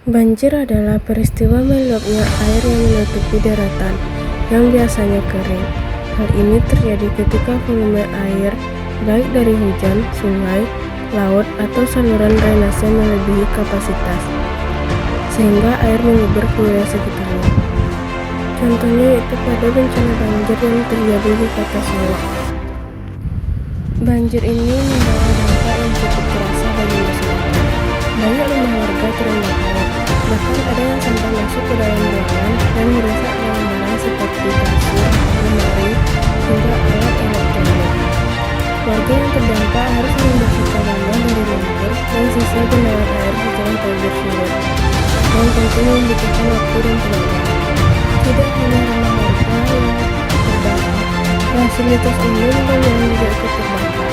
Banjir adalah peristiwa meluapnya air yang menutupi daratan yang biasanya kering. Hal ini terjadi ketika volume air, baik dari hujan, sungai, laut, atau saluran drainase melebihi kapasitas, sehingga air menyuburh ke wilayah sekitarnya. Contohnya yaitu pada bencana banjir yang terjadi di Kota Solo. Banjir ini membawa dampak yang cukup terasa bagi masyarakat. Banyak rumah warga terendam air, bahkan ada yang sampai masuk ke dalam ruangan dan merusak barang-barang seperti kasur, lemari, hingga alat elektronik. Warga yang terdampak harus membersihkan rumah dari lumpur dan sisa genangan air di jalan banjir surut, yang tentu membutuhkan waktu dan tenaga. Tidak hanya rumah warga yang terdampak, fasilitas umum dan yang juga ikut terdampak.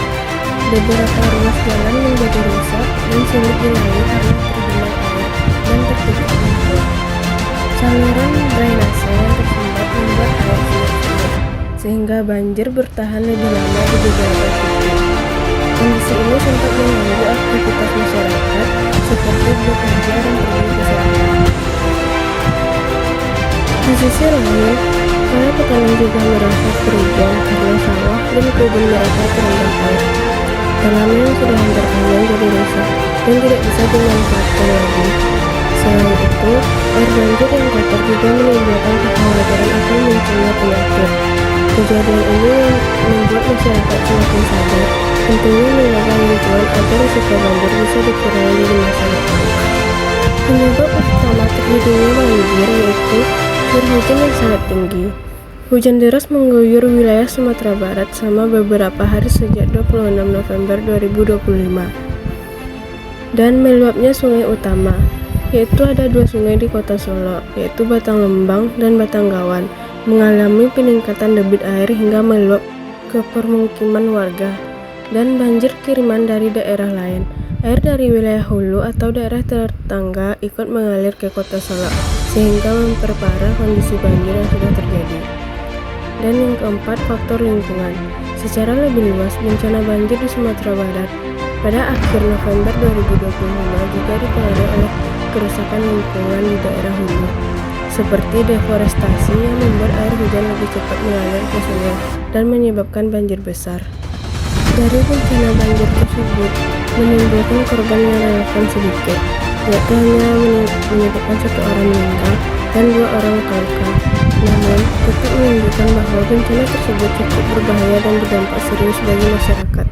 Beberapa ruas jalan menjadi rusak dan sulit dilalui karena tergenang air dan tertutup lumpur. Saluran drainase yang tersumbat membuat air sulit surut, sehingga banjir bertahan lebih lama di beberapa titik. Kondisi ini sempat mengganggu aktivitas masyarakat seperti bekerja dan pergi ke sawah. Di sisi lain, para petani juga merasa kerugian karena sawah dan kebun mereka terendam air. Tanaman yang sudah hampir panjang jadi rusak dan tidak bisa dimanfaatkan lagi. Selain itu, air banjir yang kotor juga menimbulkan kekhawatiran akan munculnya penyakit. Kejadian ini membuat masyarakat semakin sadar pentingnya menjaga lingkungan agar risiko banjir bisa dikurangi di masa depan. Penyebab utama terjadinya banjir yaitu curah hujan yang sangat tinggi. Hujan deras mengguyur wilayah Sumatera Barat selama beberapa hari sejak 26 November 2025. Dan meluapnya sungai utama, yaitu ada dua sungai di Kota Solo, yaitu Batang Lembang dan Batanggawan, mengalami peningkatan debit air hingga meluap ke permukiman warga, dan banjir kiriman dari daerah lain. Air dari wilayah hulu atau daerah tetangga ikut mengalir ke Kota Solo, sehingga memperparah kondisi banjir yang sudah terjadi. Dan yang keempat, faktor lingkungan. Secara lebih luas, bencana banjir di Sumatera Barat pada akhir November 2025 juga dipengaruhi oleh kerusakan lingkungan di daerah hulu, seperti deforestasi yang membuat air hujan lebih cepat mengalir ke sungai dan menyebabkan banjir besar. Dari bencana banjir tersebut menimbulkan korban yang relevan sedikit, yaitu hanya menyebabkan 1 orang meninggal dan 2 orang luka-luka. Namun, tetap menunjukkan bahwa bencana tersebut cukup berbahaya dan berdampak serius bagi masyarakat.